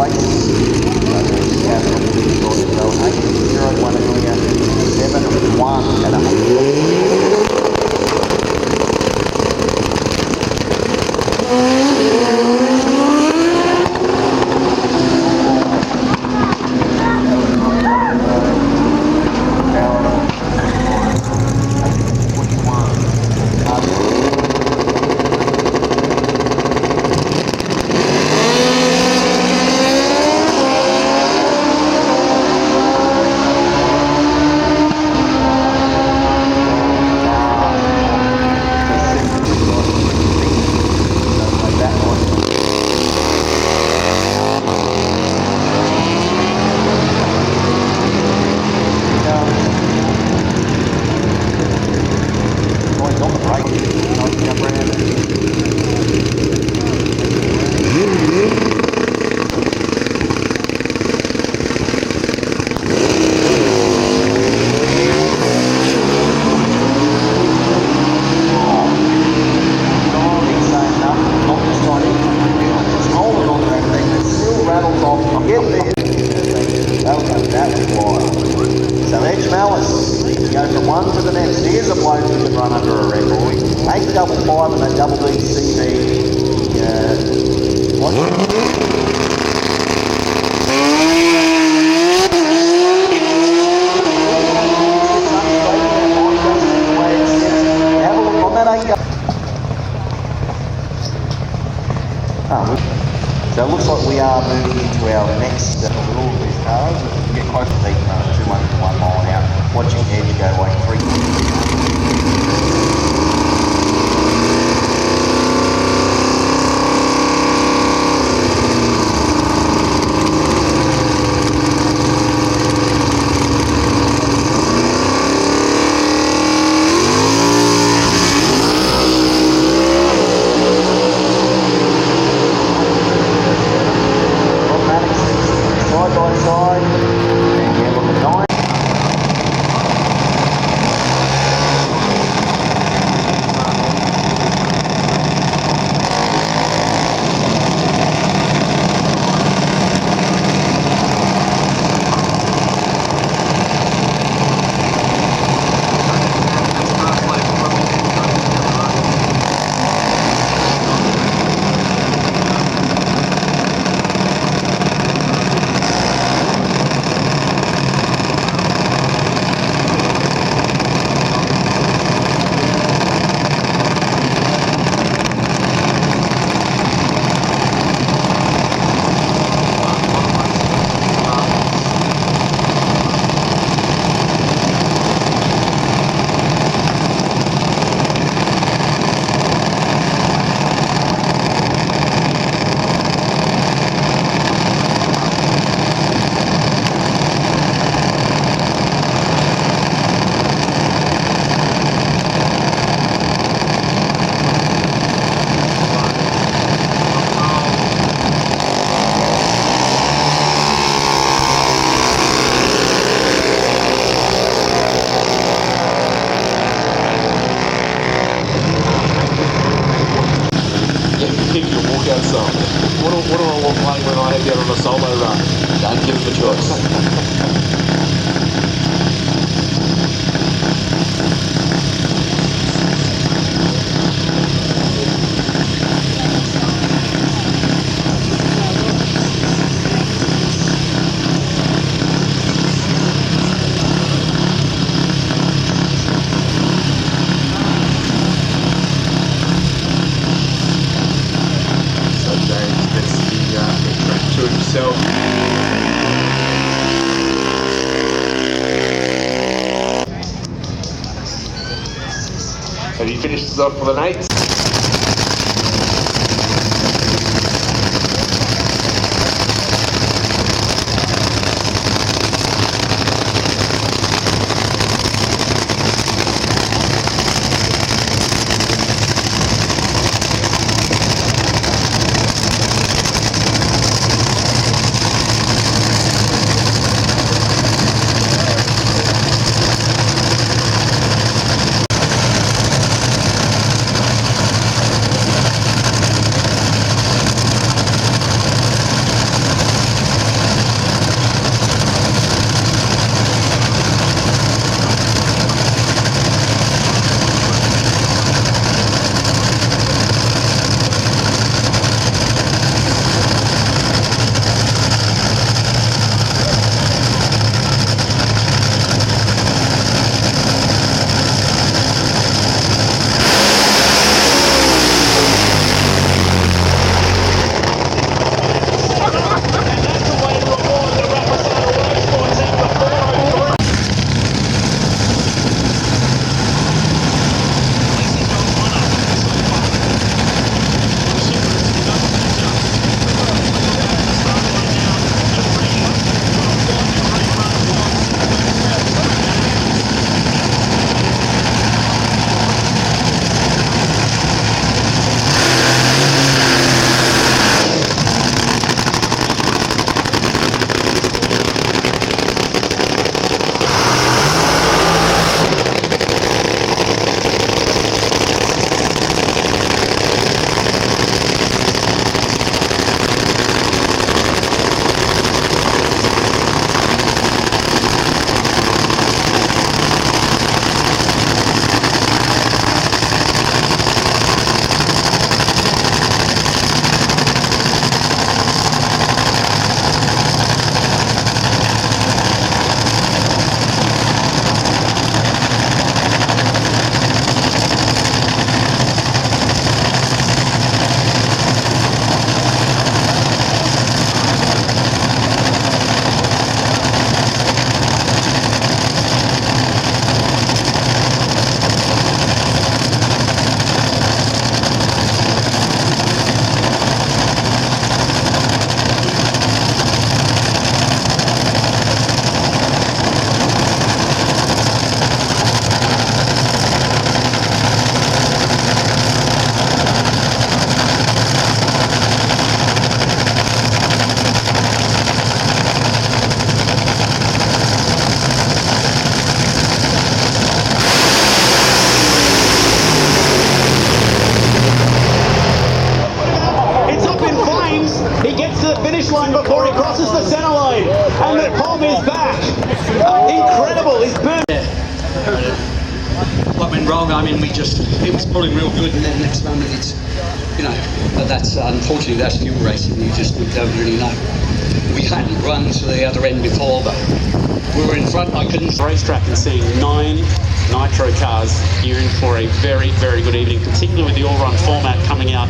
place. So there's Catherine will be short as well. 8-0-1 earlier, 7-1 at 100. So it looks like we are moving into our next with all of these cars. We get close to the 201 mile an hour. Watching Edge go like 3. What do I want playing when I get on a solo run? Don't give them a choice. Himself. Have you finished this off with an 8? line before he crosses the centre line. And the bomb is back. Incredible. He's burned. What went wrong? I mean, it was pulling real good, and then next moment it's, but that's, unfortunately, that's fuel racing. We don't really know. We hadn't run to the other end before, but we were in front. I couldn't. Racetrack and seeing 9 Nitro cars, you're in for a very, very good evening, particularly with the all-run format coming out.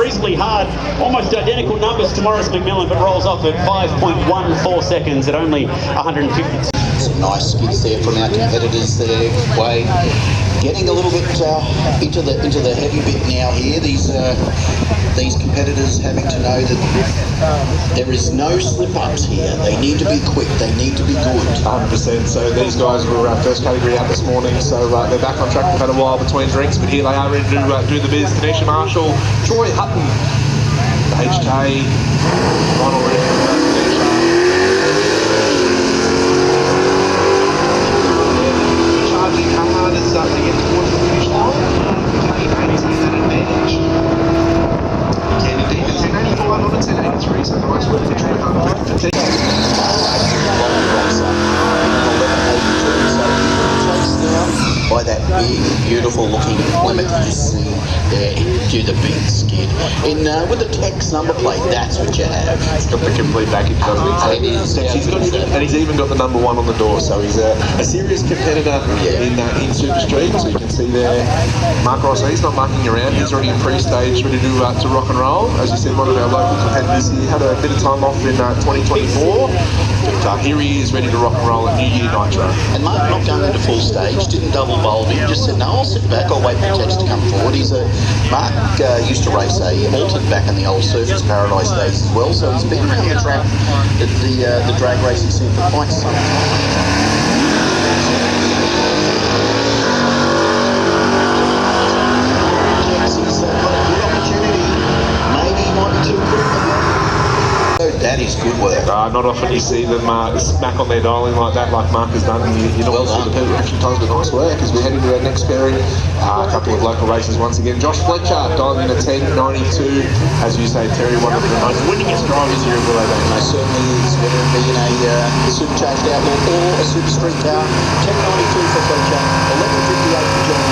reasonably hard, almost identical numbers to Maurice McMillan, but rolls off at 5.14 seconds at only 150. Some nice skids there from our competitors there, Wade. Getting a little bit into the heavy bit now here. These competitors having to know that there is no slip-ups here. They need to be quick. They need to be good. 100%. So these guys were first category out this morning, so they're back on track. We've had a while between drinks, but here they are ready to do the biz. Tanisha Marshall, Troy Hutton, HK, Ronald Tanisha. Charging hard as they get towards the finish line. Kenny Davies has that advantage. Kenny Davies 1085 on a 1083, so nice work for Troy Hutton. By that big, beautiful looking Plymouth you see there, do the big skid. With the Tex number plate, that's what you have. It's got the complete package, doesn't it? It is. And he's even got the number 1 on the door, so he's a serious competitor in Super Street. So you can see there, Mark Ross, he's not mucking around, he's already in pre-stage, ready to rock and roll. As you said, one of our local competitors here had a bit of time off in 2024. But here he is, ready to rock and roll at New Year Nitro. And Mark not going into full stage, didn't double bowl me, just said, no, I'll sit back, I'll wait for Tex to come forward. Mark used to race altered back in the old Surfers Paradise days as well, so he's been around the track, the drag racing scene for quite some time. He's got a good opportunity, maybe he might be too quick. That is good work. Not often you see them smack on their dialing like that, like Mark has done. You know, well done. People actually does the nice work as we head into our next pairing. A couple of local races once again. Josh Fletcher dialing in a 10.92. As you say, Terry, one of the most winningest drivers here in Willowbank. Most certainly is, whether it be in a supercharged outlaw or a super street car. 10.92 for Fletcher, 11.58 for John.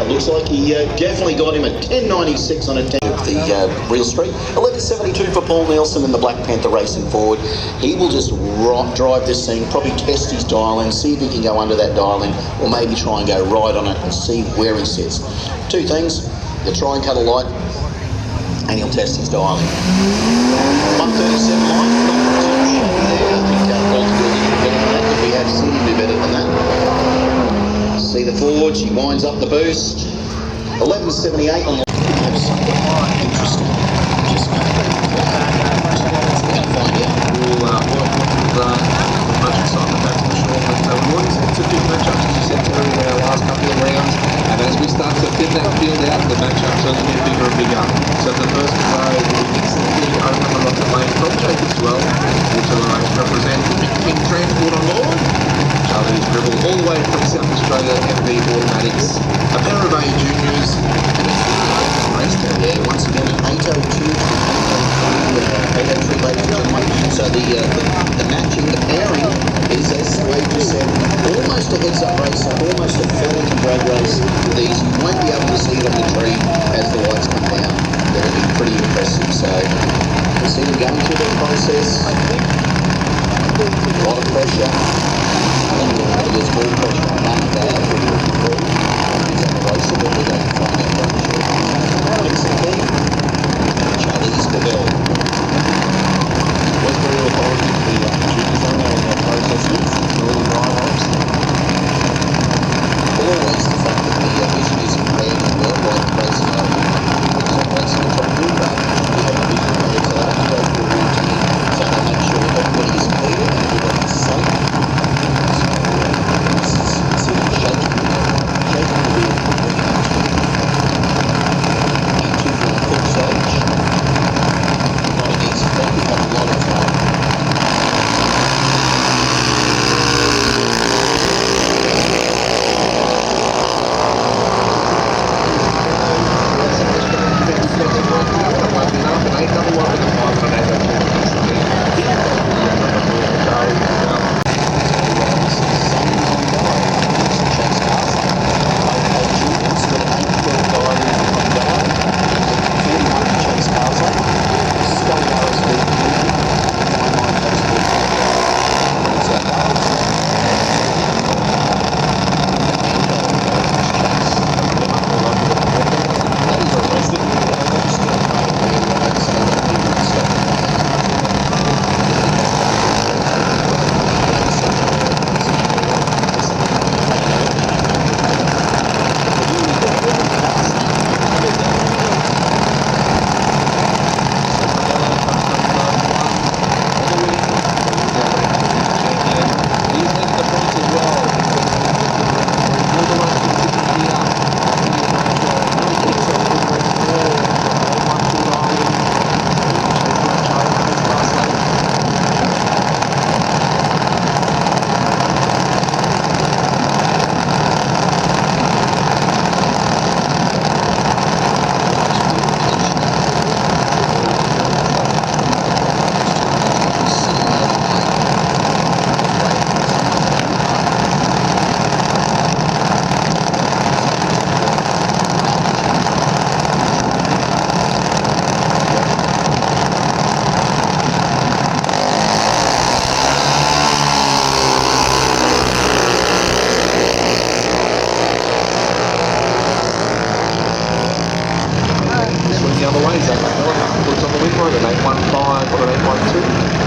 Looks like he definitely got him at 10.96 on a 10 of the real street. 11.72 for Paul Nelson in the Black Panther racing forward. He will just drive this thing, probably test his dial-in, see if he can go under that dial-in, or maybe try and go right on it and see where he sits. Two things, he'll try and cut a light, and he'll test his dial-in. 137 line, not too shabby there. I think Paul's doing a little better than that, but we have seen him do better than that. See the forward, she winds up the boost. 11.78 on the interesting. Just going to find out. We'll work with much excitement, that's for sure. But we always had to do matchups, as you said, Terry, in our last couple of rounds. And as we start to thin that field out, the matchups are getting bigger and bigger. So the first row will be instantly open the rocket lane from Jacobs as well, which will represent Big King Transport on board. Charlie's dribble all the way from South Australia, MV Automatics, a pair of A juniors, and it's the race down there once again at 8.02 8.03 ladies and gentlemen. So the matching, the pairing is, as Wade just said, almost a heads-up race, almost a filling drag race. These you won't be able to see it on the tree as the lights come down. That'll be pretty impressive. So we'll see them going through the process. A lot of pressure. There's more pressure on Mark Dale for the group. He's on the racer, but we're going to find out very shortly. Instantly, Charlie Isabel. Was very authoritative for the juniors on there in their processes, early drive-ups. Always the fact that the vision is impaired as well, like racing over. It's not racing a top group, but we have a vision impaired, so they have to go through a routine. So they make sure everybody is clear and everybody's safe. Shaking the wheel. the way. Zach McMillan puts on the win road at 8.15, what an 8.12.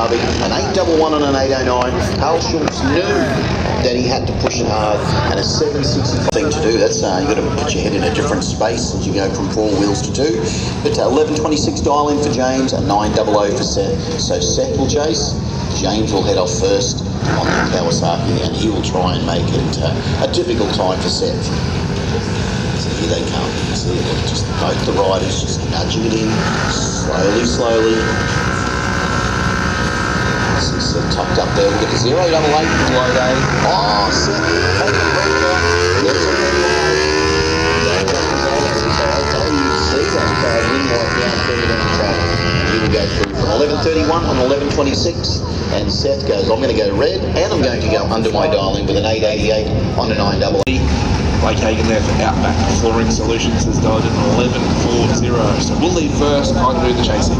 An 811 and an 809. Carl Schultz knew that he had to push it hard, and a 765 thing to do. That's you've got to put your head in a different space as you go from 4 wheels to 2. But 1126 dial in for James, and 900 for Seth. So Seth will chase. James will head off first on the Kawasaki, and he will try and make it a typical time for Seth. So here they come. You see, just both the riders just nudging it in slowly. This is tucked up there. We'll get to 088 below day. Oh, Seth, take it right down. Yes, see that wing right down further down the track. He will go through from 1131 on 1126, and Seth goes, I'm going to go red, and I'm going to go under my dialing with an 888 on a 900. Blake Hagan there for Outback Flooring Solutions has dialed in 1140. So we'll leave first, I can do the chasing.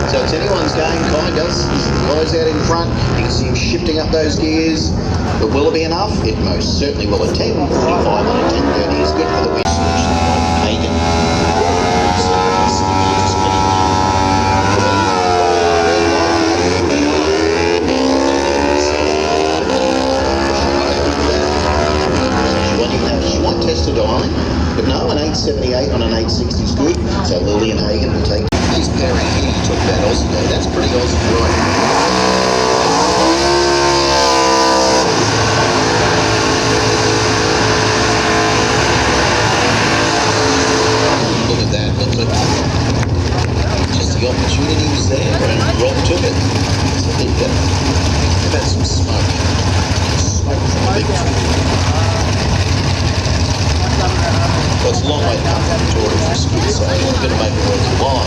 So it's anyone's game. Kai does. Kai's out in front. You can see him shifting up those gears. But will it be enough? It most certainly will. A 10:45 on a 10:30 is good for the win solution. Hagan. She won't test the dialing, but no, an 878 on an 860 is good. So Lillian Hagan will take. He's pairing here. You talk about Aussie Day. That's pretty Aussie, right? Look at that. Look. Just the opportunity was there, and Rob took it. So there you go. How about some smoke? Smoke from a big tree. So it's a long way to come from Victoria from Skid, so we're going to make it worth your while.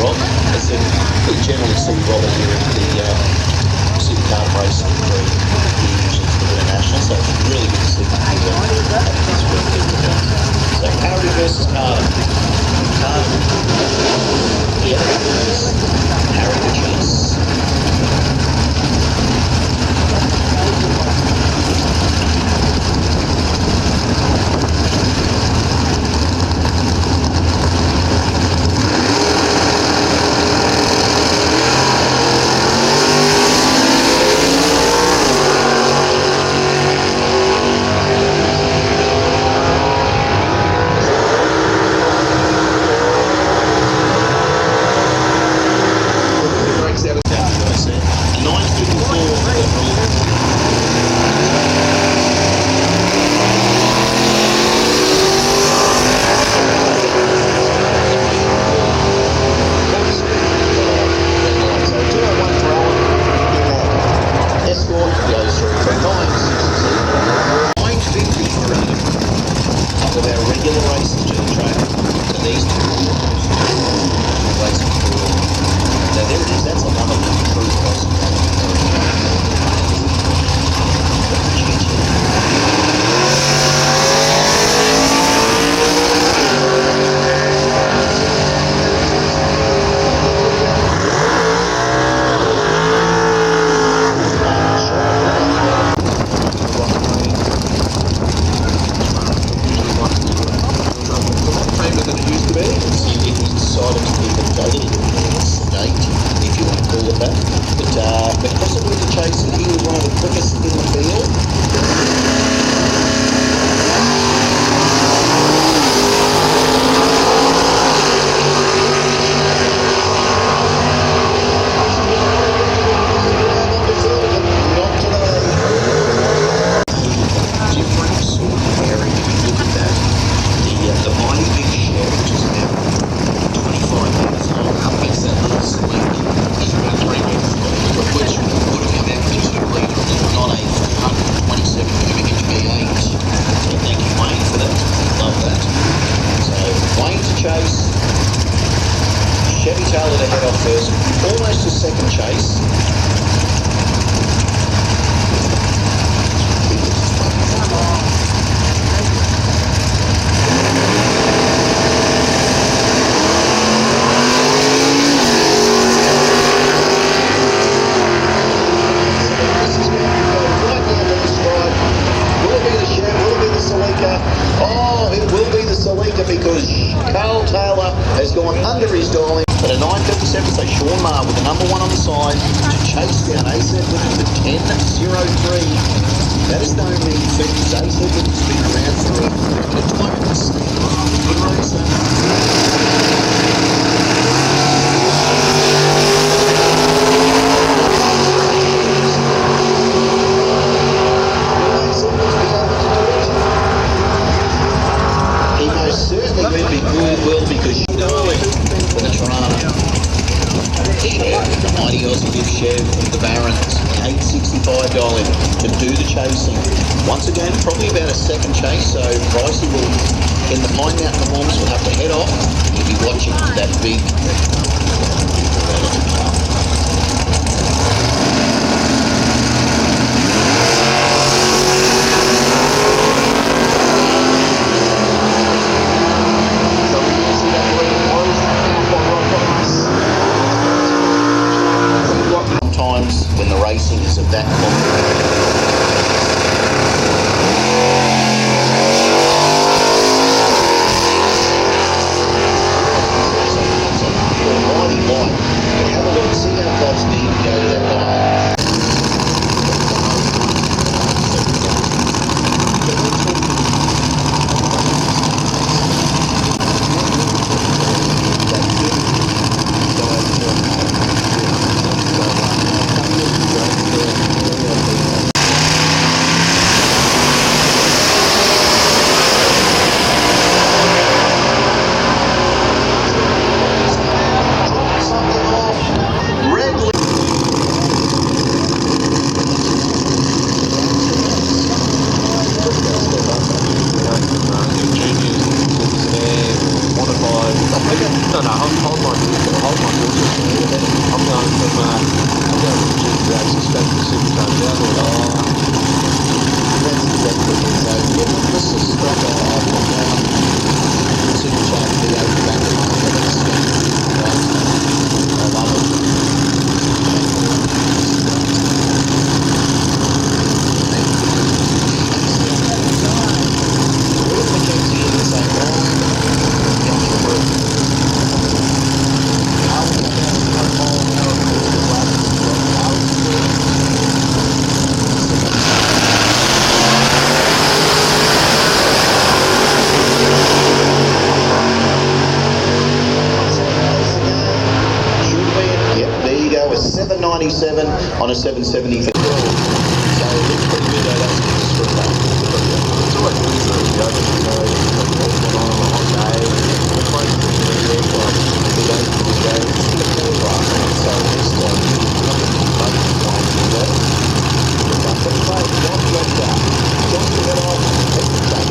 Rob, as I said, we generally see Robert here at the Supercharge racing for the International, so it's really good to see him here. So Harry versus Carter. Carter. Yeah, Harry the chase. all the racing to the track. So these two racing for. So there it is. That's another true cross. on a 770 for 12. So it looks pretty good though, that's an extra pack. It's always good for the open, you know, on a hot day, the place is really good, like, the day for the day, it's in the pool grass, so it's just, nothing to play with, like, you know. But the play, don't let that. Don't get it off, take the track.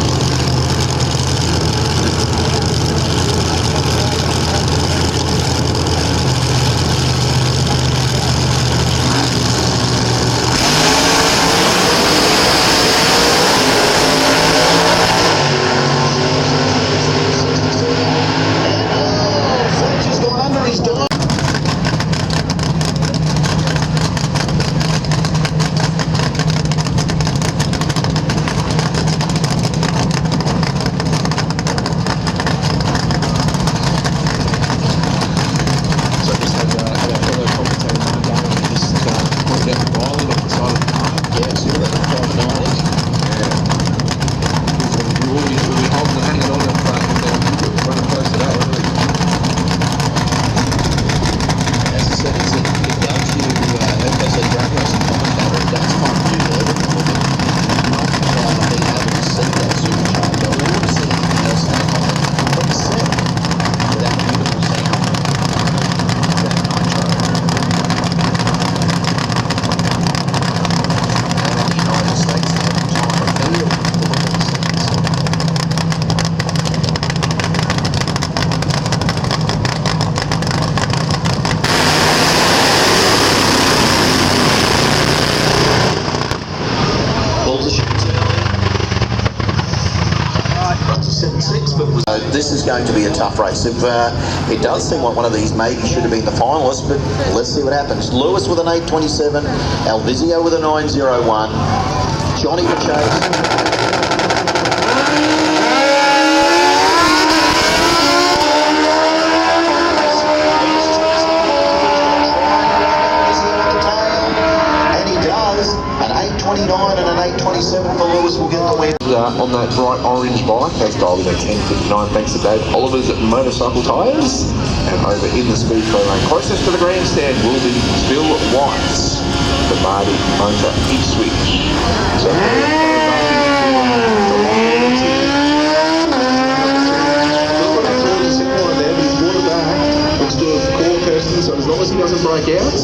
8.6, but was... This is going to be a tough race. It does seem like one of these maybe should have been the finalists, but let's see what happens. Lewis with an 8.27, Alvizio with a 9.01, Johnny the chase. And an 8.27 for Lewis will get the win. On that bright orange bike, that's dialed in at 10.59 thanks to Dave Oliver's Motorcycle Tyres. And over in the speedway lane closest to the grandstand will be Phil White's the Marty Motor E-Switch. So so as long as he doesn't break out,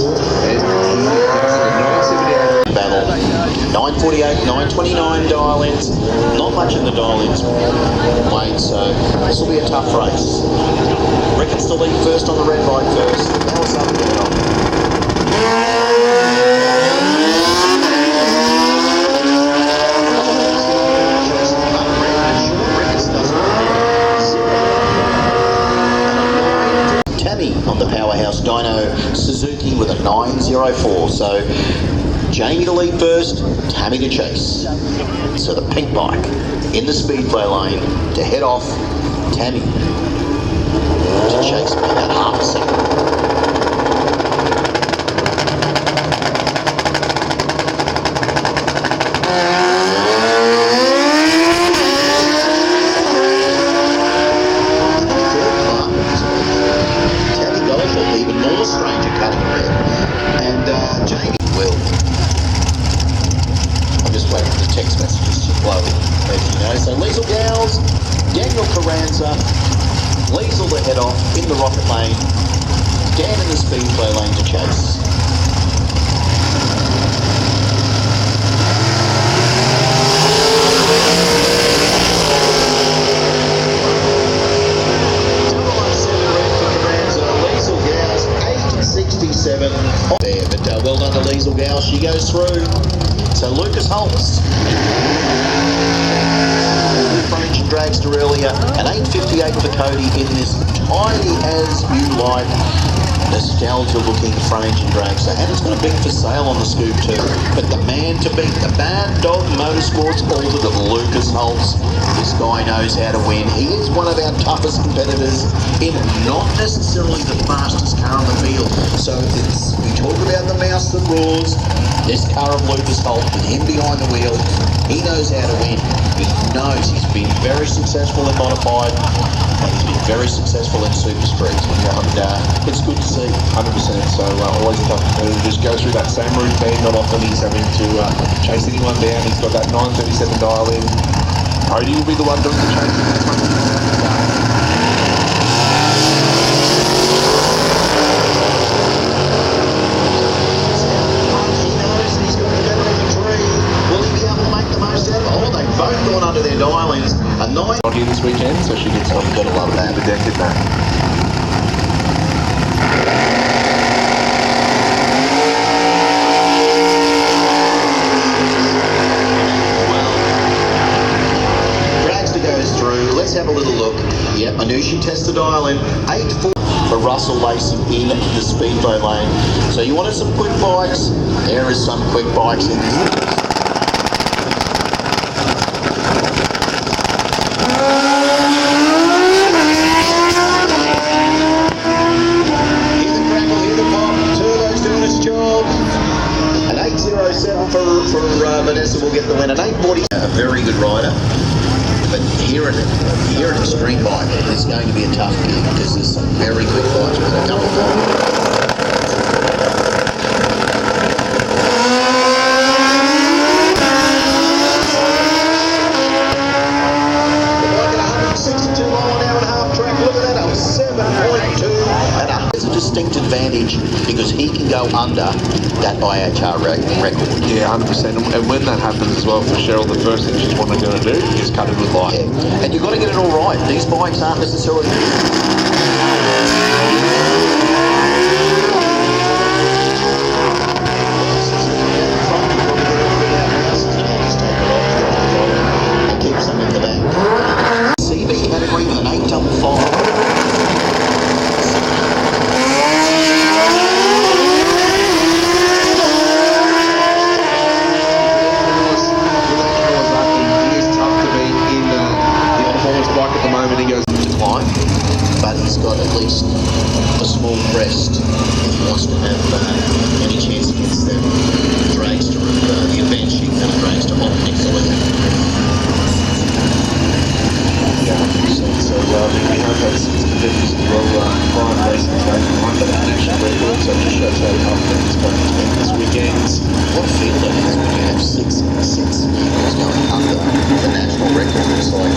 battle. 9.48, 9.29 dial-ins. Not much in the dial-ins, Wayne, so this will be a tough race. Ricketts to lead first on the red bike first. Now it's up to the top. On the powerhouse dyno Suzuki with a 9.04. So Jamie to lead first, Tammy to chase. So the pink bike in the speedway lane to head off, Tammy to chase by about half a second. Liesel to head off in the rocket lane, Dan in the speedway lane to chase. Liesel Gow's 8.67 there, but well done to Liesel Gow, she goes through. So Lucas Holtz. Dragster earlier, an 8.58 for Cody in this tiny as you like nostalgia looking French and dragster, and it's got a big for sale on the scoop too. But the man to beat, the Bad Dog Motorsports ultimate Lucas Holtz. This guy knows how to win. He is one of our toughest competitors in not necessarily the fastest car on the field. So we talk about the mouse that roars. This car of Lucas Holtz with him behind the wheel, he knows how to win. He knows he's been very successful in modified and he's been very successful in super streets. And it's good to see. 100%. So always tough to just go through that same routine. Not often he's having to chase anyone down. He's got that 9.37 dial in. Cody will be the one doing the chasing this one. Both gone under their dial-ins. A 9 not here this weekend, so she gets You've got to love that. The deck in that. Dragster goes through. Let's have a little look. Yep, I knew she tested the dial-in. 8.4 for Russell Lacey in the speedway lane. So you wanted some quick bikes? There is some quick bikes in this. Vanessa will get the win. An 8.40. A very good rider, but here at Extreme Bike, it's going to be a tough gig because there's some very quick bikes with a couple of. Distinct advantage because he can go under that IHR record. Yeah, 100%. And when that happens as well for Cheryl, the first thing she's going to do is cut it with light. Yeah. And you've got to get it all right. These bikes aren't necessarily. CB he's got at least a small crest if he wants to have any chance against the dragster of the advanced sheet metal dragster of Nicola. Yeah, 100%. So we have had 6 competitors as well, 5 racing today, under the national record, so it just shows how tough things going between this weekend. What a feel that is when you have six vehicles going under the national record. It's like,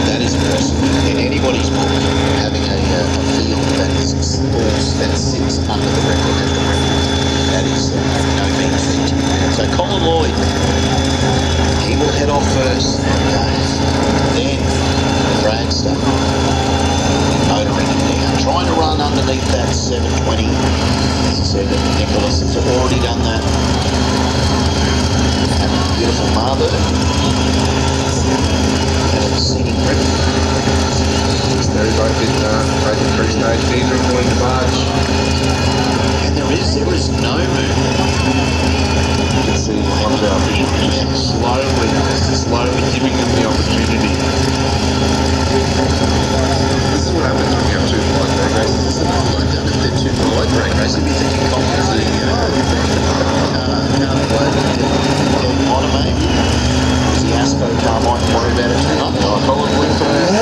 that is impressive. In anybody's book, having a field that is that sits under the record national record, that is no mean feat. So Colin Lloyd, he will head off first. Then the dragster motoring it down, trying to run underneath that 720. As I said, Nicholas has already done that. And a beautiful mother. And a seating grip. They're both in crew stage, neither of them in the march. And there is no movement. You can see one of our officials slowly giving them the opportunity. This is what happens when you have 2 flight drag races, isn't it? Like that, if they're too bright drag race, if you're thinking Collins, Motor maybe. Is the Aspo car might worry about it too much. Oh, Colin went first.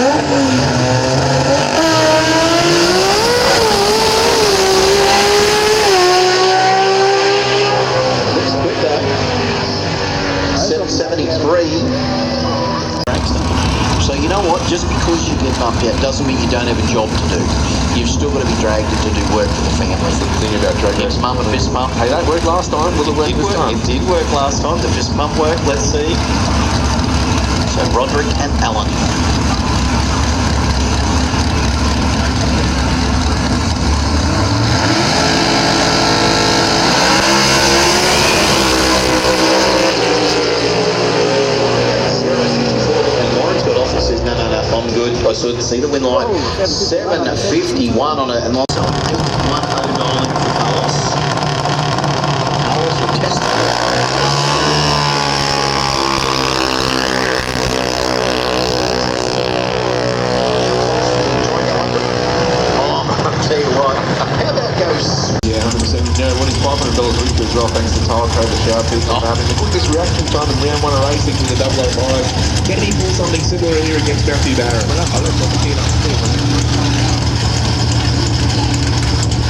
Looks good though. 773. So you know what? Just because you get bumped out doesn't mean you don't have a job to do. You've still got to be dragged to do work for the family. That's the thing about drag It's racing. mum and fist bump. Hey, that worked last time. Will it work this time? It did work last time. The fist bump worked. Let's see. So Roderick and Alan. I'm good. I couldn't see the win line. 751 on it, and lots of 819 for Carlos. Carlos will test it. Oh, I'll tell you what. How that goes? Yeah, 100%. You know, what is $500 weekly as well, thanks to Tyler Code, the shower pit, and the quickest reaction time in round 1 of racing to the 005. Can he pull something similar here against Matthew Barron? I'll let him get up.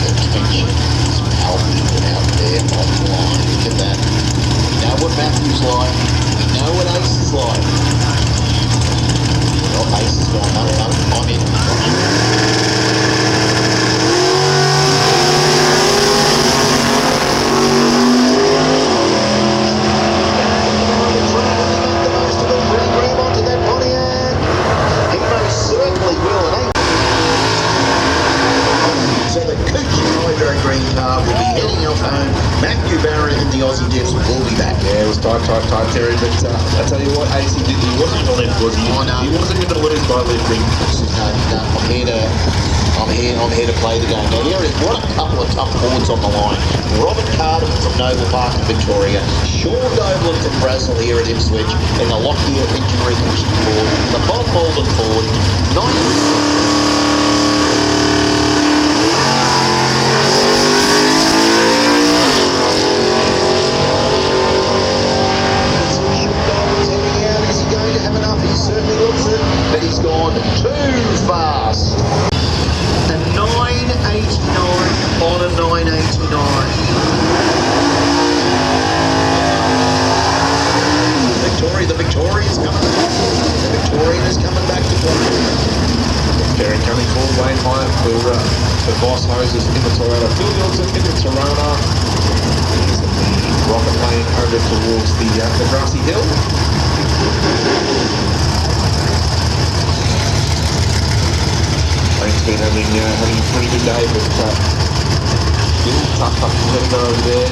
Attention is palpable out there on the line. Look at that. We know what Matthew's like. We know what Ace is like. Well, Ace is going up. I'm in. Green car will be heading off home. Matthew Barron and the Aussie Devs will be back. Yeah, it was tight, Terry, but I tell you what, AC did, he wasn't going to lift, was he? Oh, no. He wasn't going to lose by lifting. No, I'm here to play the game. Now, there is what a couple of tough boards on the line. Robert Carter from Noble Park in Victoria, Sean Dolan from Brazil here at Ipswich, and the Lockyer engine reconditioning board, the Bob Bolden Ford, 9. But he's gone too fast. A 989 on a 989. The Victorian's coming back. The Victorian is coming back to play. Derek coming forward, Wayne Hyatt for Boss Hoses in the Toyota. Phil Wilson in the Torona. Here's the rocket plane over towards the grassy hill. Lane's been having a pretty good day, but still tough competitor over there.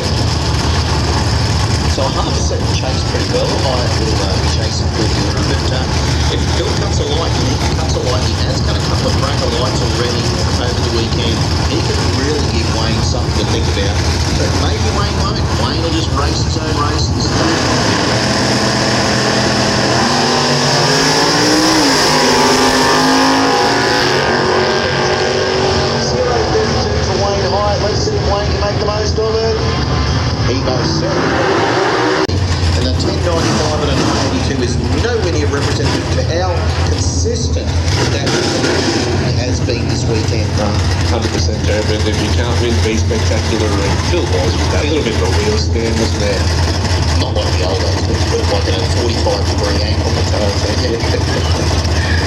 So 100% chase pretty well. Hyatt will be chasing pretty good, but if Phil cuts a light, he has got a couple of cracker lights already over the weekend. He could really give Wayne something to think about. But maybe Wayne won't. Wayne will just race his own races.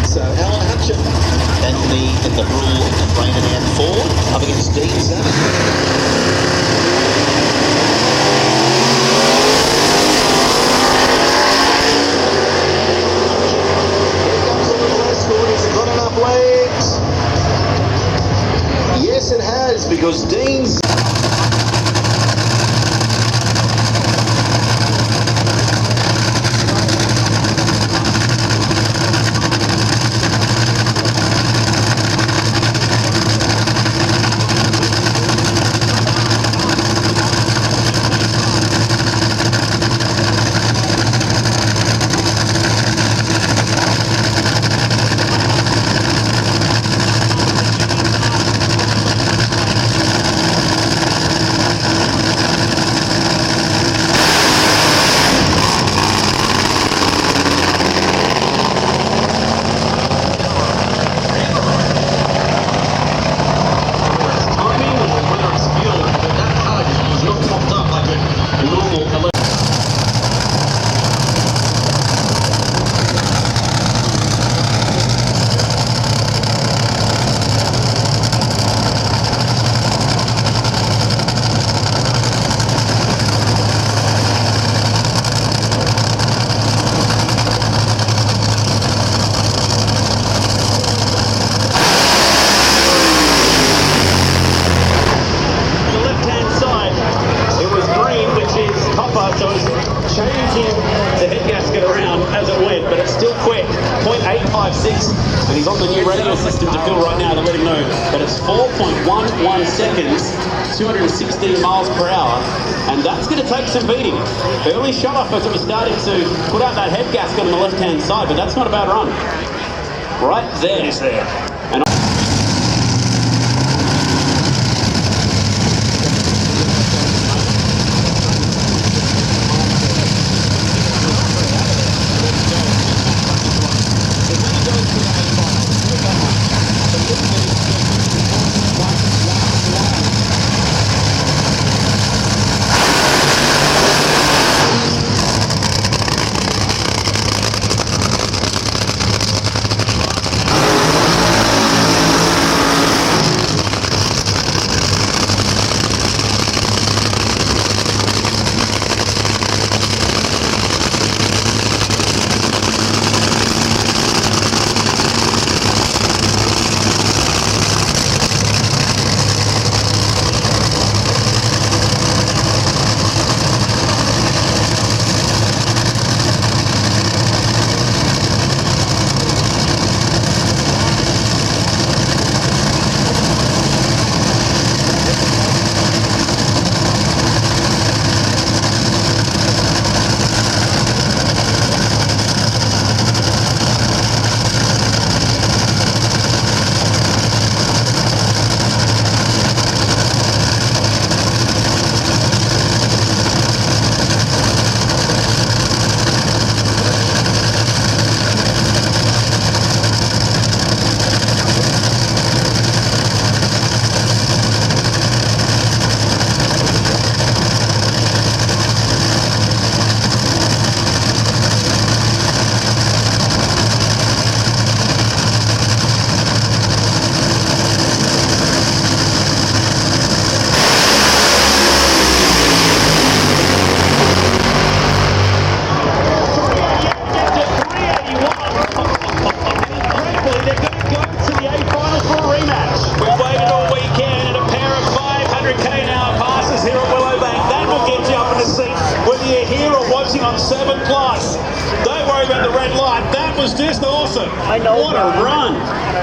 So Alan Hutchin and the rule in the Brainerd and Ford up against Dean Z. Got enough legs? Yes, it has, because Dean's... and he's on the new radio system to Phil right now to let him know that it's 4.11 seconds, 216 miles per hour, and that's going to take some beating. Early shot off as it was starting to put out that head gasket on the left-hand side, but that's not a bad run. Right there. It is there. And just awesome. What a run.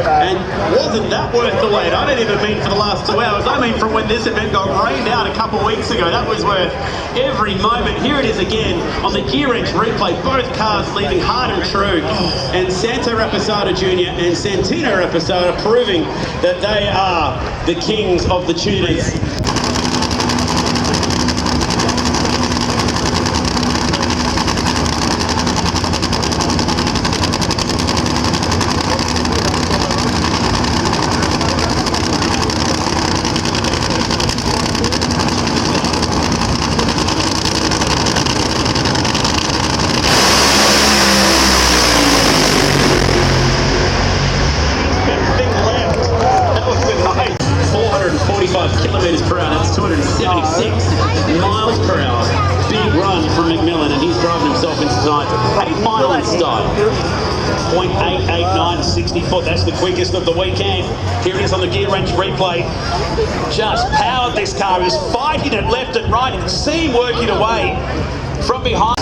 And wasn't that worth the wait? I don't even mean for the last 2 hours. I mean from when this event got rained out a couple of weeks ago. That was worth every moment. Here it is again on the Gear Edge replay. Both cars leaving hard and true. And Santo Raposada Jr. and Santino Raposada proving that they are the kings of the tuners. style. 0.889 to 60 foot, that's the quickest of the weekend. Here it is on the gear wrench replay. Just powered this car, he was fighting it left and right. You can see him working away from behind.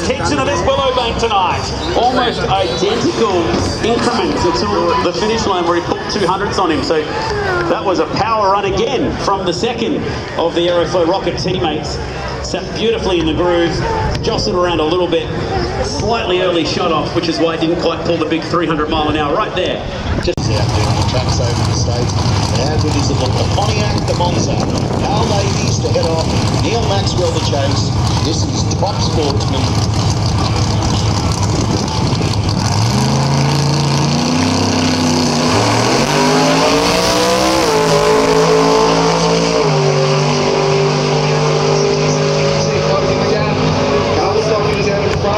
Kitchen of this Willowbank tonight. Almost identical increments until the finish line where he put 200s on him. So that was a power run again from the second of the Aeroflow Rocket teammates. Sat beautifully in the groove, jostled around a little bit, slightly early shut off, which is why he didn't quite pull the big 300 mile an hour right there. Just out doing the tracks over the States. How good is it? Look, the Pontiac, the Monza, Carl Davies to head off, Neil Maxwell to chase. This is top sportsman.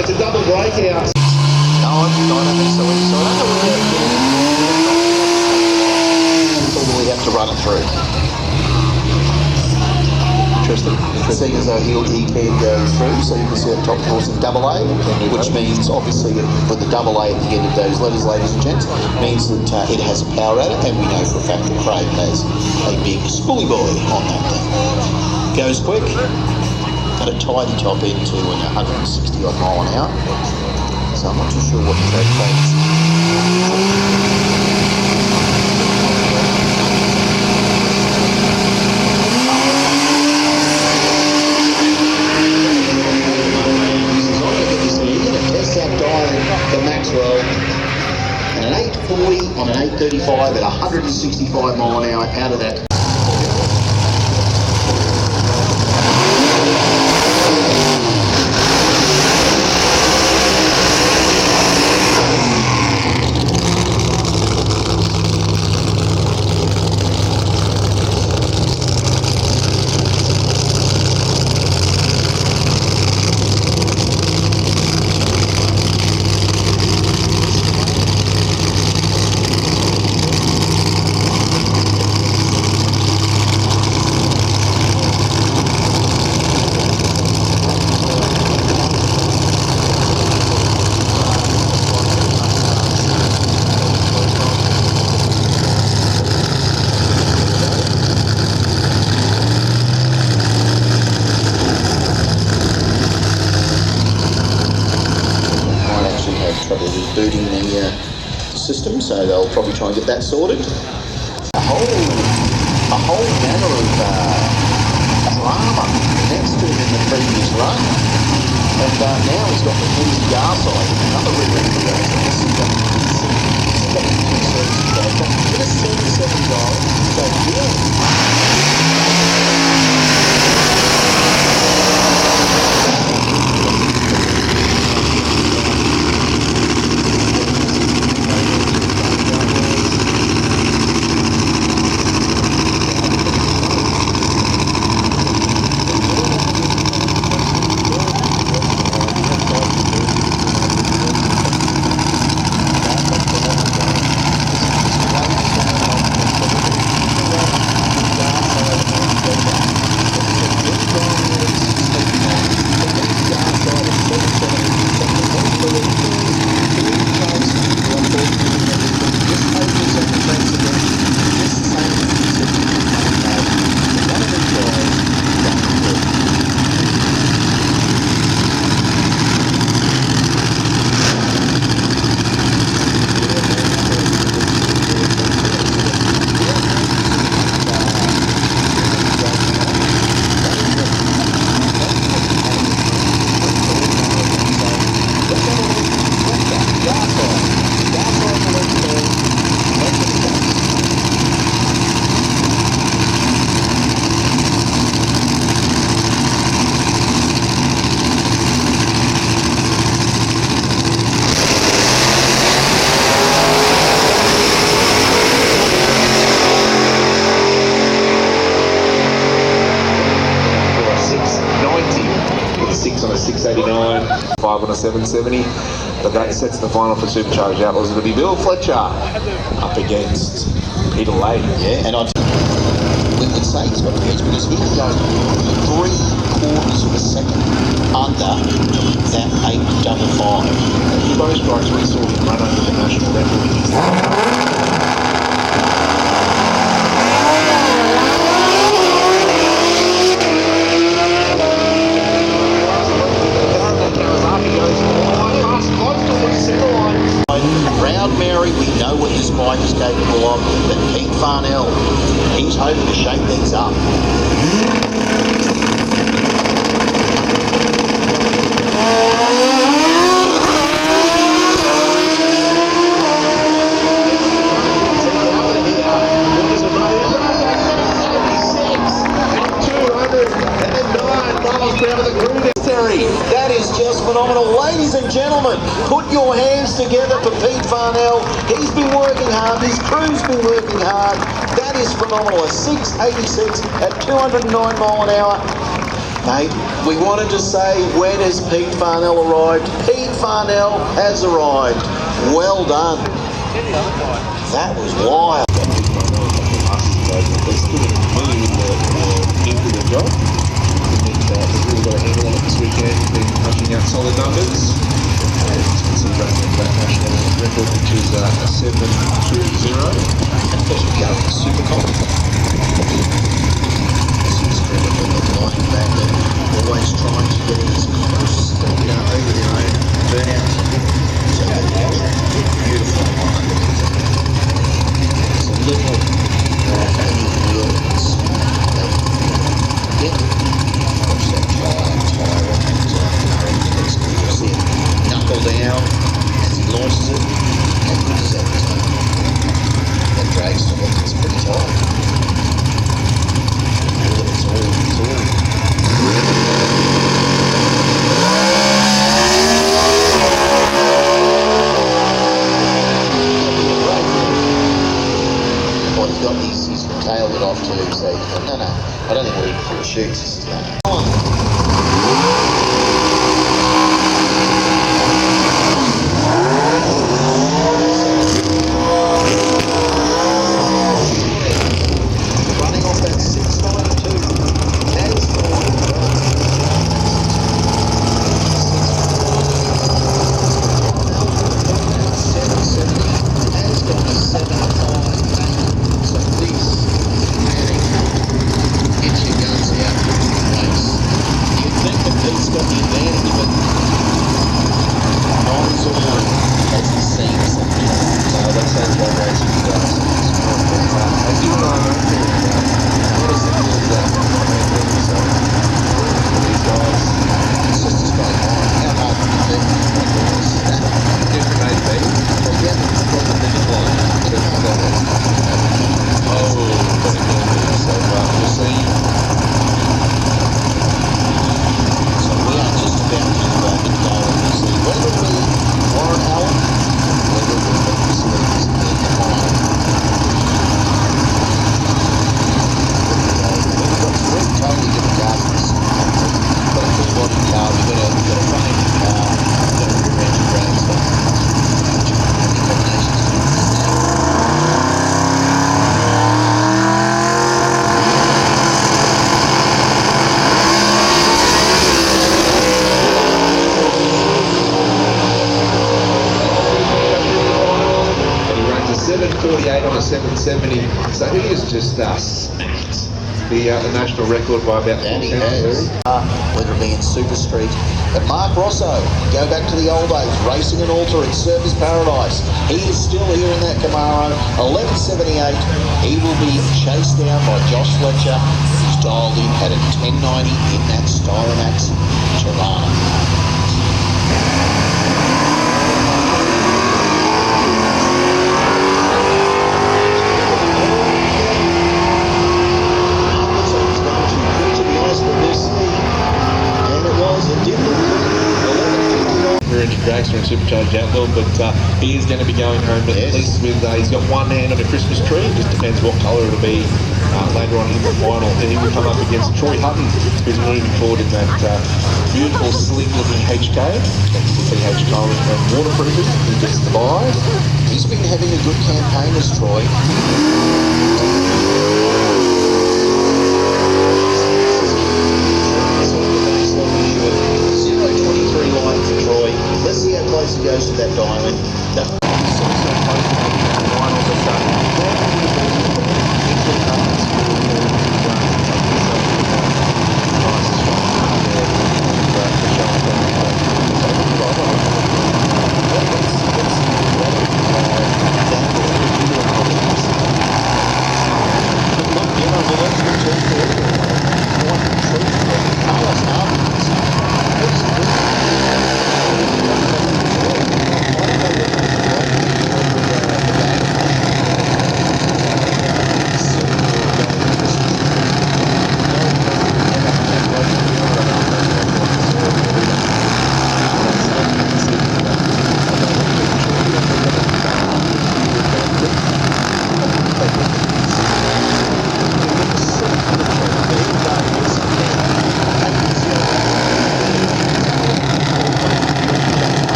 It's a double breakout. No, I don't think so. So I don't know where we have to run it through. Interesting. Seeing as though he can go through, so you can see at top course in double A, which means obviously with the double A at the end of those letters, ladies and gents, means that it has a power at it, and we know for a fact that Craig has a big spoolie boy on that thing. Goes quick. Got a tidy top end to 160 odd mile an hour, so I'm not too sure what the track takes. Test that dive for Maxwell, and an 840 on an 835 at 165 mile an hour out of that. Trouble rebooting the system, so they'll probably try and get that sorted. A whole manner of drama next to him in the previous run, and now he's got the NCR side, another re-run to go. So this is a 77 guy, so 5 on a 770. The great sets in the final for Supercharge Outlaws. It'll be Bill Fletcher up against Peter Lade. Yeah, and we could say he's got the edge because he can go 3/4 of a second under that 855. The bonus strikes we saw him run over the national record. Proud Mary, we know what this bike is capable of, but Pete Farnell, he's hoping to shake things up. That is just phenomenal. Ladies and gentlemen, put your hands together for Pete Farnell. He's been working hard. His crew's been working hard. That is phenomenal. A 686 at 209 mile an hour. Mate, we wanted to say, when has Pete Farnell arrived? Pete Farnell has arrived. Well done. That was wild. They've really got a handle on it this weekend. He's been punching out solid numbers. And you can see running that national record, which is a 720. And first we go to Supercharge. Line back there, always trying to get as close over their own burnout. So beautiful line. It's a little words. Knuckle down as he launches it. How good is that? That drag still looks pretty tight. It's all. Well, he's got he's tailed it off too, so he's like, no, I don't think we're even for the shoots. Running off that 692. That is the one. 770. That has gone to 758. So this get your guns out of the race. You'd think that Pete's got the advantage, but not as all as it seems. No, that sounds like racing stars. As you and I know, what is the deal with that? So, these guys, It's just a straight line. How hard can it be? different age baby. Well, yeah, from the finish line. Oh, but again, so we'll see. So we are just about to go and see whether we Warren Allen, whether we facilities in the final. We've got three totally different cars in this. We've got a full body car, we've got a front engine car, we've got a rear engine drag stuff. Combinations. And he runs a 748 on a 770. So he has just smacked the national record by about 4 And he tenths. has, whether it be in Super Street. But Mark Rosso, go back to the old days, racing an Alter in Surfers Paradise. He is still here in that Camaro, 1178. He will be chased down by Josh Fletcher, who's dialed in at a 1090 in that Styromax Tirana. So he's going to be honest with this, and it was, it did look good. 1159. Rear engine dragster and Supercharge Outlaw, but he is going to be going home at least with, he's got one hand on a Christmas tree. It just depends what colour it'll be later on in the final. And he will come up against Troy Hutton, who's moving forward in that beautiful, sleek-looking HK. Thanks to CH Towing and Waterproofing, he gets the buy. He's been having a good campaign as Troy. 0.23 line for Troy. Let's see how close he goes to that diamond.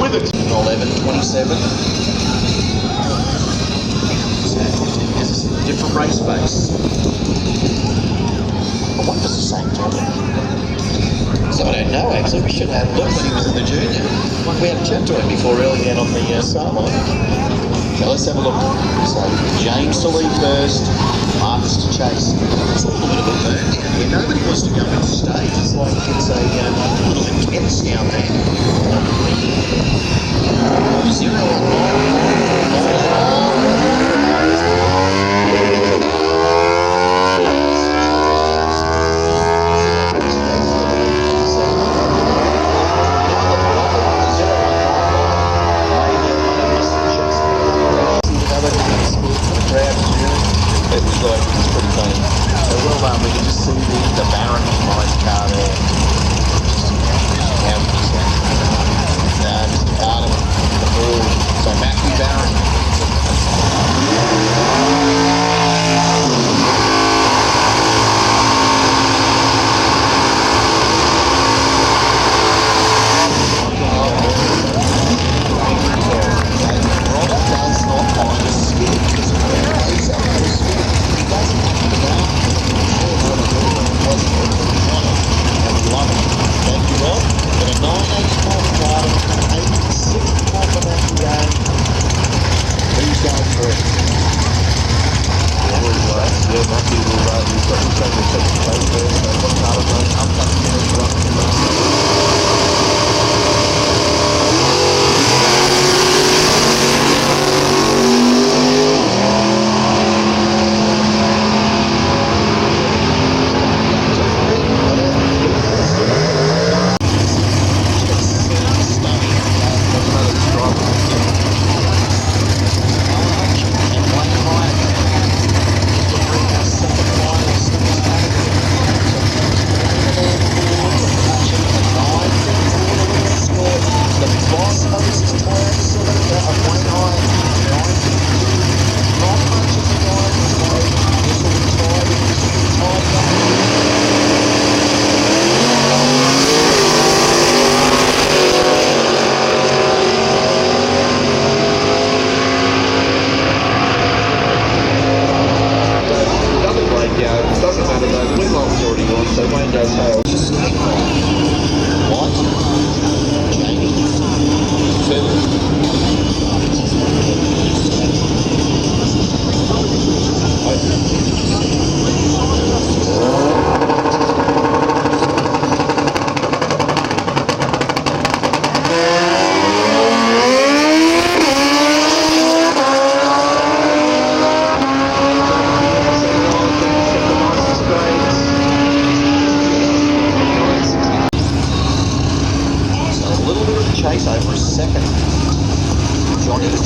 with it. 11.27. Different race base. I wonder if it's the same topic. So I don't know actually. We should have looked when he was in the junior. We had a chat to him before early out on the Sarmon. So let's have a look. So James to lead first, Marcus to chase. It's a little bit of a burn down here. Nobody wants to go into stage. It's like it's a little intense down there. 0 It was like, it's pretty funny. So well done, we can just see the Baron behind the car there. Just how we just Mr. Carter, the ball. So Matthew Barron.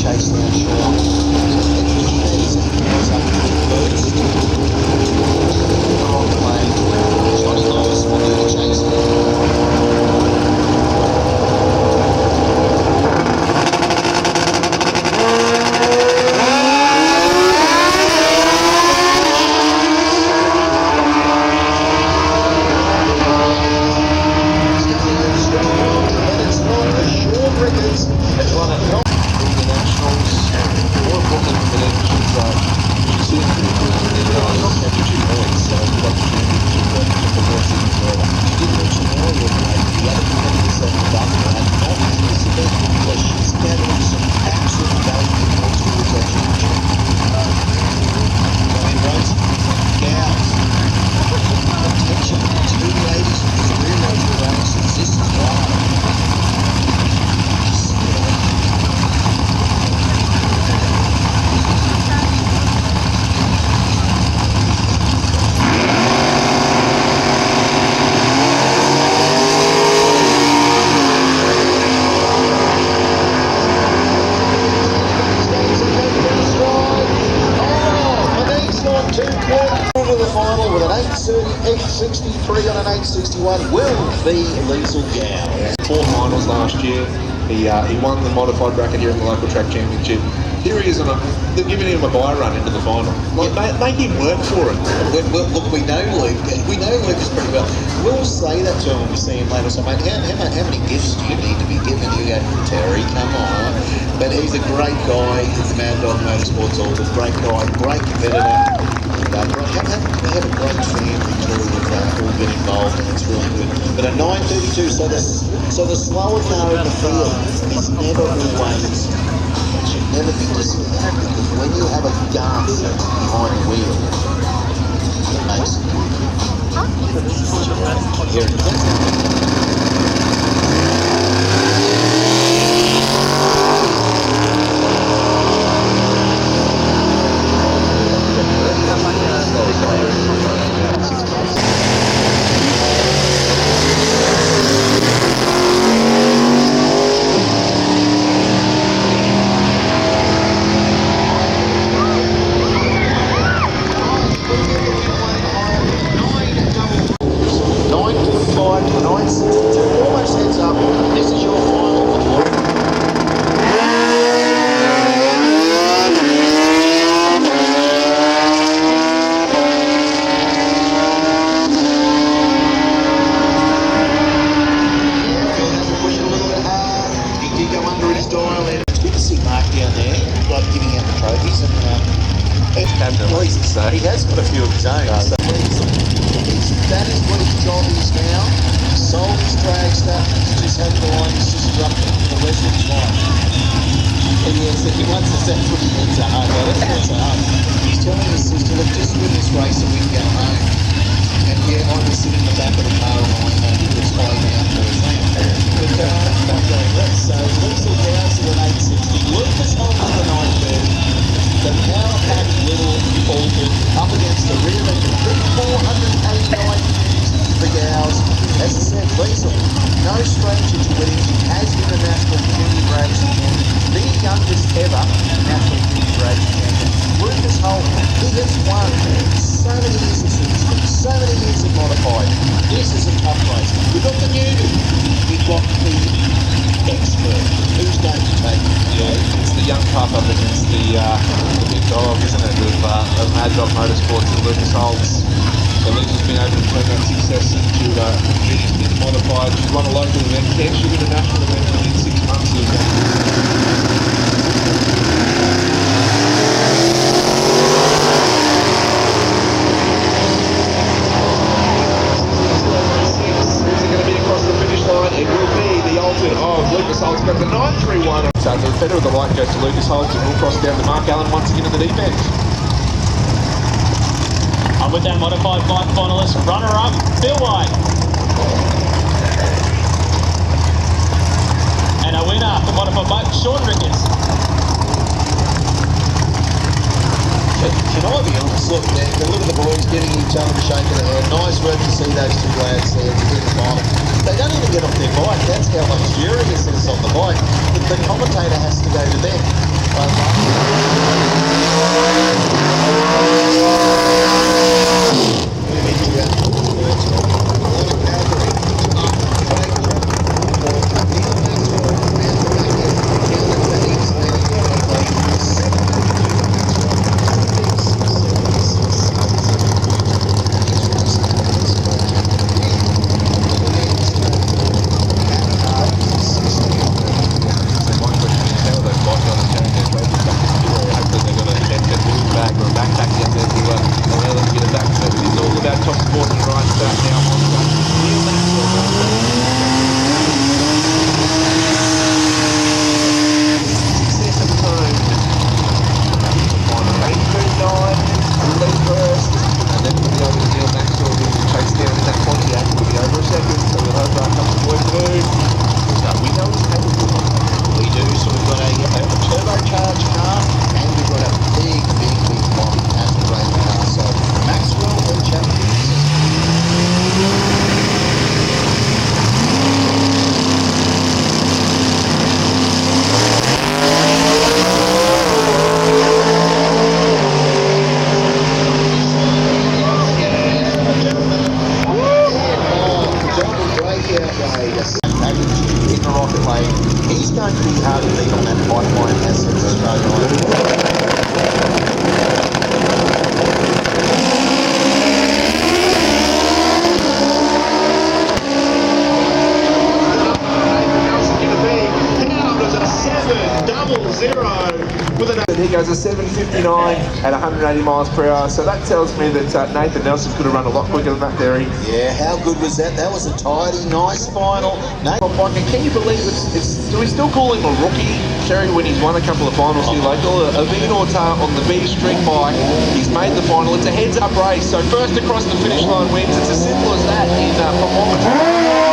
chase down Sean. He's up to first. On plane. Johnny Lewis will do the chase. With an 863 on an 861 will be Liesl Gow. 4 finals last year. He won the modified bracket here in the local track championship. Here he is they're giving him a bye run into the final. Like, make him work for it. Look, we know Luke is pretty well. We'll say that to him when we see him later. So, mate, how many gifts do you need to be given? You go, Terry, come on. But he's a great guy. He's the Mad Dog Motorsports Auto. Great guy, great competitor. They have a great family too, all get involved, and it's really good. But a 9:32, so the slower car in the field is never always, it should never be discounted, because when you have a gun behind the wheel, it makes it. Here it is. He has got a few of his own. So that is what his job is now. He sold his dragster, he's just had the line, he's just dropped it for the rest of his life. And yes, he wants to set what he needs at home. That's hard. He's telling his sister, look, just win this race and we can go home. And yeah, I was sitting in the back of the car and he was flying out for his name. But not going less. So Liesl Gow's at an 860. Lucas holds the 930. The power pack little altered up against the rear engine. 489 for Gow's. As I said, Liesl, no stranger to winning. He has been a national junior dragster champion, the youngest ever national junior dragster champion. Lucas Holt, he has won so many years of Supercharge, so many years of modified. This is a tough race. We've got the newbie, we've got the expert. Who's going to take it? Yeah, it's the young pup up against the big dog, isn't it, of Mad Dog Motorsports and Lucas Holtz. So Lucas has been able to turn that success into juniors being modified. She's won a local event, can she win a national event within 6 months of it will be the ultimate of Lucas Holtz, but the 931. So the better of the light goes to Lucas Holtz, and we'll cross down to Mark Allen once again in the deep end. I'm with that modified bike finalist, runner-up, Bill White. And a winner for modified bike, Sean Ricketts. Can I be honest? Look at the boys giving each other a shake of the hand. Nice work to see those two lads there to get the final. They don't even get off their bike. That's how luxurious it is on the bike. The commentator has to go to them. He goes a 7:59 at 180 miles per hour. So that tells me that Nathan Nelson could have run a lot quicker than that, Derry. Yeah, how good was that? That was a tidy, nice final. And can you believe do we still call him a rookie, Terry, when he's won a couple of finals here local? Avin Orta on the B Street bike, he's made the final. It's a heads-up race, so first across the finish line wins. It's as simple as that in performance.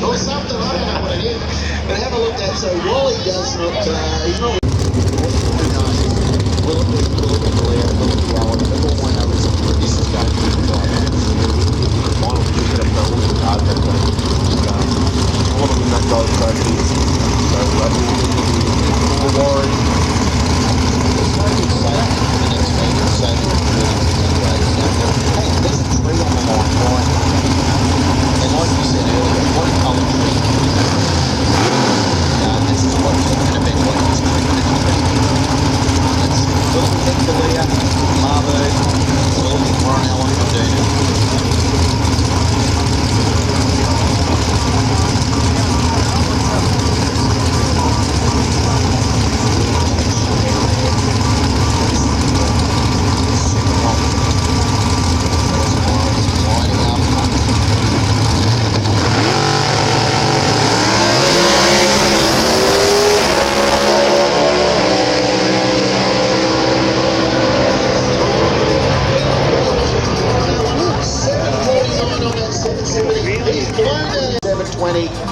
Or something, I don't know what it is. But have a look at that. So Wally does not, he's not.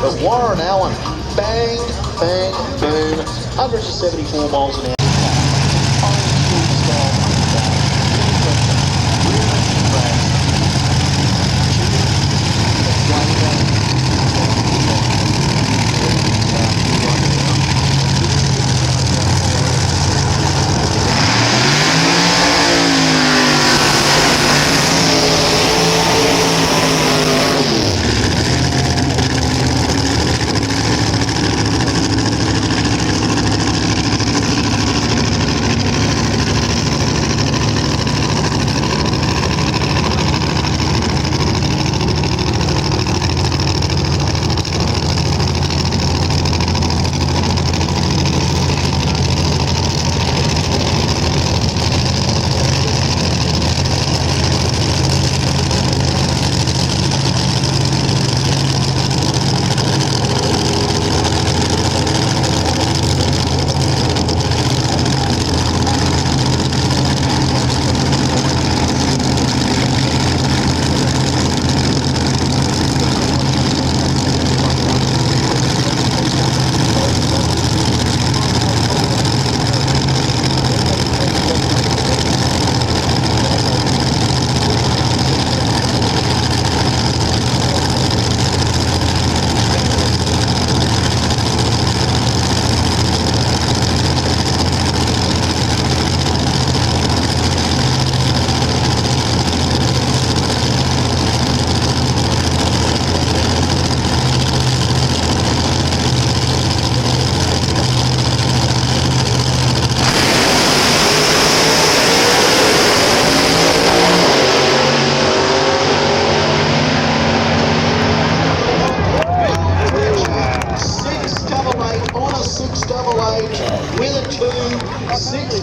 But Warren Allen, bang, bang, boom, 174 miles an hour.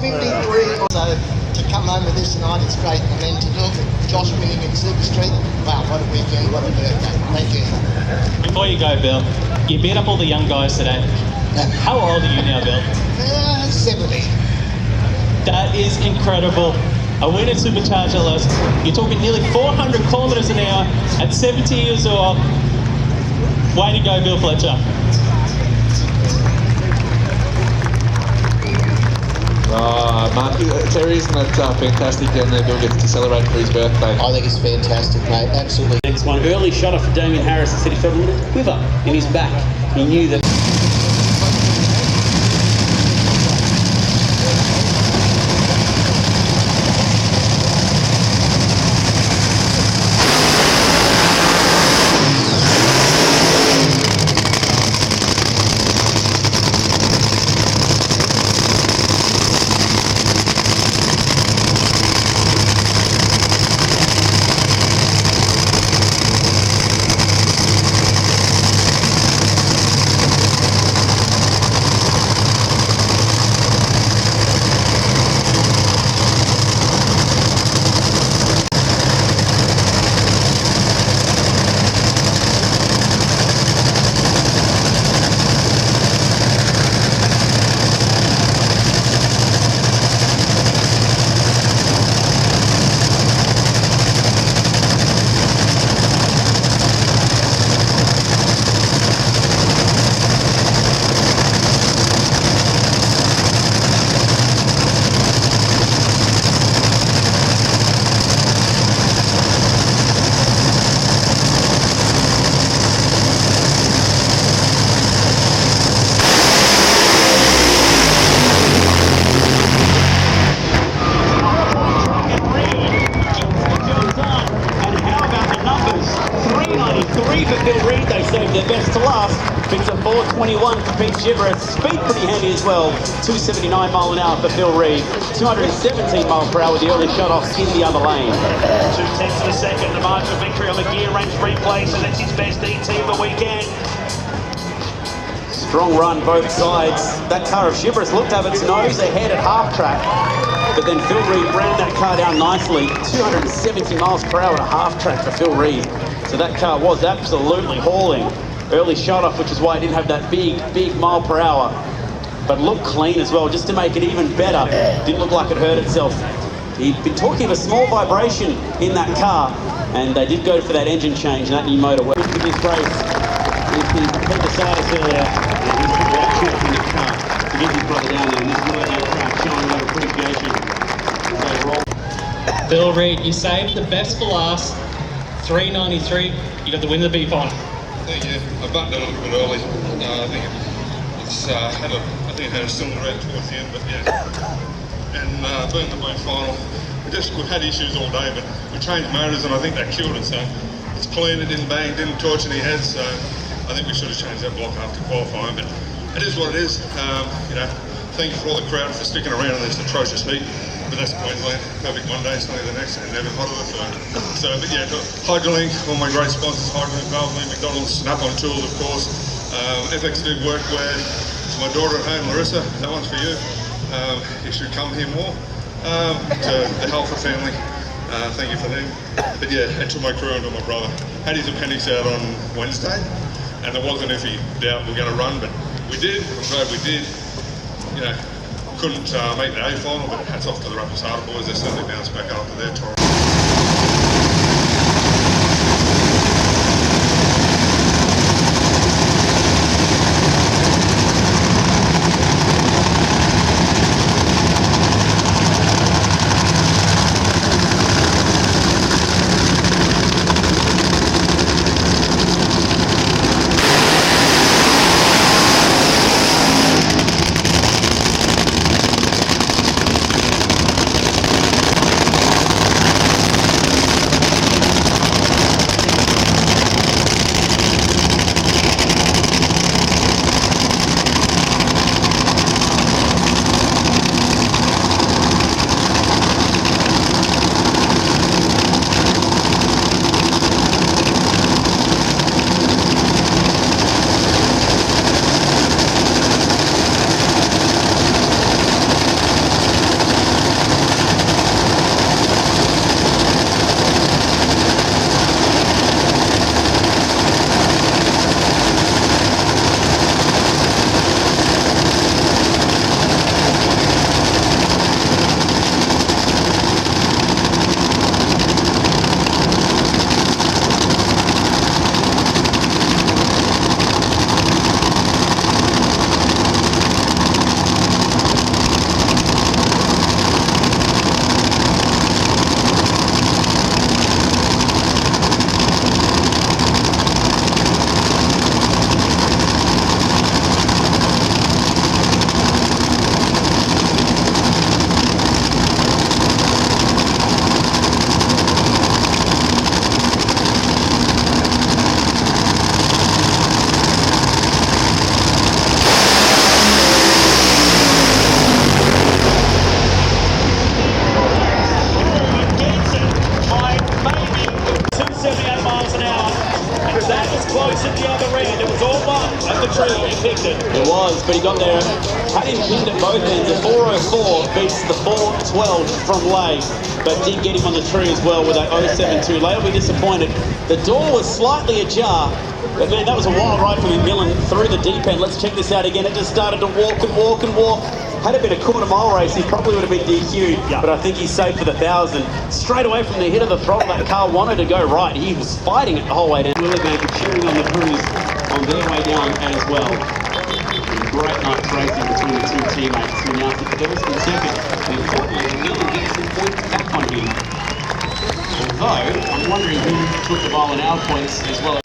53. So to come home with this tonight, it's great. And then to look at Josh winning in Super Street, wow, what a weekend, what a birthday. Thank you. Before you go, Bill, you beat up all the young guys today. How old are you now, Bill? 70. That is incredible. A win at Supercharge LS. You're talking nearly 400 kilometers an hour at 70 years old. Way to go, Bill Fletcher. Mark, Terry, isn't that fantastic down there? Bill gets to celebrate for his birthday. I think it's fantastic, mate. Absolutely. Next one, early shot off for Damien Harris. Said he felt a little quiver in his back. He knew that. Their best to last. Beats a 4:21 for Pete Gibbereth. Speed pretty handy as well. 279 mile an hour for Phil Reed. 217 mile per hour with the early shut off in the other lane. 2/10 of a second. The margin of victory on the gear range replay, so that's his best ET of the weekend. Strong run both sides. That car of Gibbereth looked to have its nose ahead at half track, but then Phil Reed ran that car down nicely. 270 miles per hour at half track for Phil Reed. So that car was absolutely hauling. Early shut off, which is why it didn't have that big mile per hour. But looked clean as well, just to make it even better. Didn't look like it hurt itself. He'd been talking of a small vibration in that car, and they did go for that engine change and that new motor. Well, in this race, he decided earlier, and he's put right short in the car to get his brother down there. And this is where that track showing a lot of appreciation as they roll. Bill Reed, you saved the best for last. 393. You got the win of the B final. Thank you. I bumped it a little bit early. I think it had a cylinder out towards the end, but yeah. And being the B final, we've had issues all day, but we changed motors, and I think that killed it. So it's clean. It didn't bang, didn't torch any heads. So I think we should have changed that block after qualifying. But it is what it is. Thank you for all the crowd for sticking around in this atrocious heat. But that's Queensland. Perfect one day, sunny the next, and never hotter the third. So, but yeah, Hydrolink, all my great sponsors, Hydrolink, Valvoline, McDonald's, Snap-on Tools, of course, FX2 Workwear, my daughter at home, Larissa, that one's for you. You should come here more. To the Helfer family, thank you for them. But yeah, and to my crew and to my brother. Had his appendix out on Wednesday, and there wasn't any doubt we were going to run, but we did. I'm glad we did. Couldn't make the A final, but hats off to the Rapasada boys. They certainly bounced back after their tour. It was, but he got there, had him pinned at both ends. The 404 beats the 412 from Lay, but did get him on the tree as well with that 072. Lay will be disappointed. The door was slightly ajar, but man, that was a wild ride from him, milling through the deep end. Let's check this out again. It just started to walk and walk and walk. Had it been a quarter-mile race, he probably would have been DQ'd, but I think he's safe for the 1,000. Straight away from the hit of the throttle, that car wanted to go right. He was fighting it the whole way down. Willowbank cheering on the crews on their way down as well. Great night's racing between the two teammates. And now for first and second, and importantly, Dylan gets some points back on him. Although, I'm wondering who took the mile an hour points as well.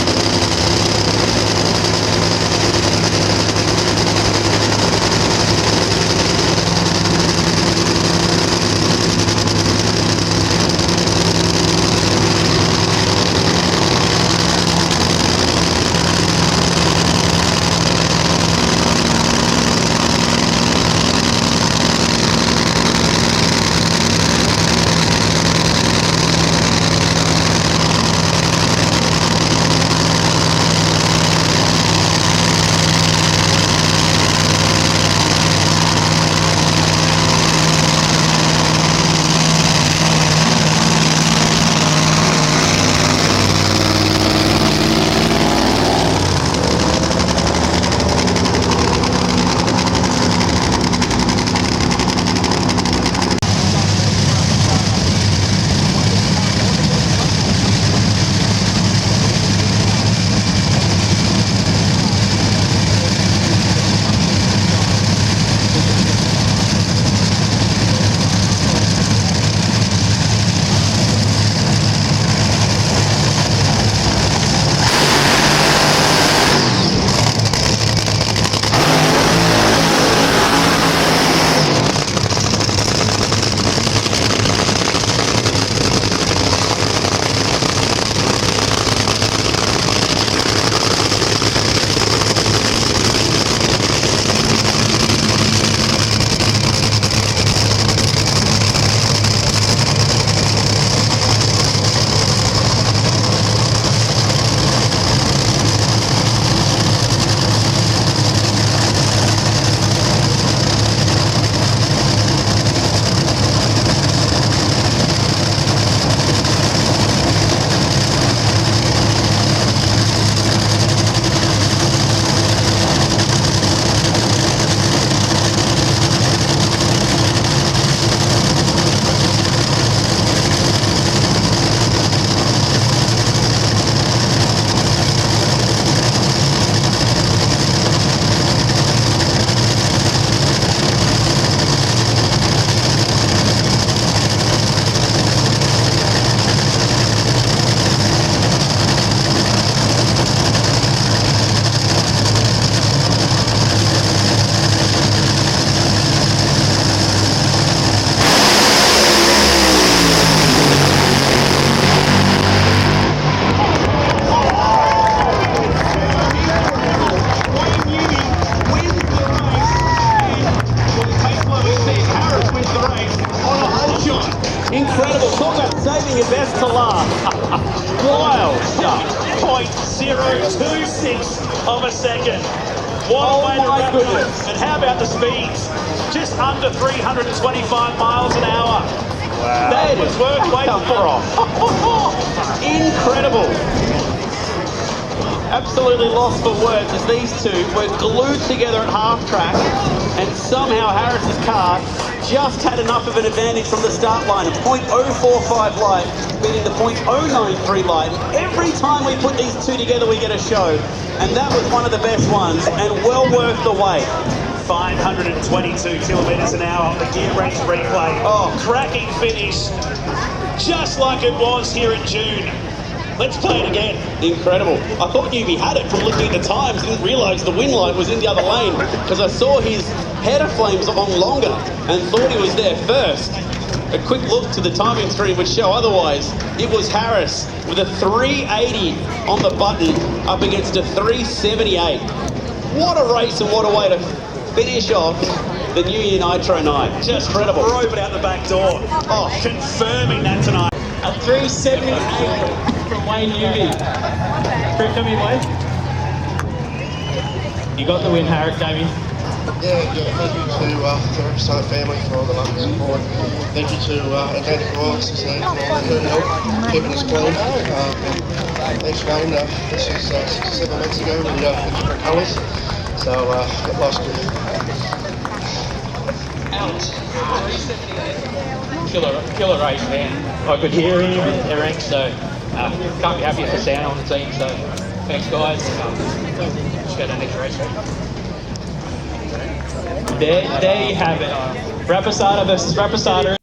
Incredible. Talk about saving your best to last. Wild stuff. 0.026 of a second. What a way to wrap it up. And how about the speeds? Just under 325 miles an hour. Wow. That was worth waiting for. Incredible. Absolutely lost for words as these two were glued together at half track, and somehow Harris's car just had enough of an advantage from the start line. A .045 light beating the .093 light. Every time we put these two together we get a show, and that was one of the best ones and well worth the wait. 522 kilometres an hour on the gear race replay. Oh, cracking finish, just like it was here in June. Let's play it again. Incredible. I thought Newbie had it from looking at the times, didn't realise the win light was in the other lane because I saw his header flames on longer and thought he was there first. A quick look to the timing screen would show otherwise. It was Harris with a 380 on the button up against a 378. What a race and what a way to finish off the New Year Nitro night. Just incredible. Drove it out the back door. Oh, confirming that tonight. A 378 from Wayne Newby. Come in, Wayne. You got the win, Damien. Yeah, thank you to the Representative family for all the love and support. Thank you to Atlantic Royals for all their help, keeping us clean. Thanks again. This was 6 or 7 months ago with different colours, so it lost me. Killer race, man. I could hear him and everything, so can't be happier for sound on the team. So thanks, guys. Let's go to the next race. There you have it. Rapisada versus Rapisada.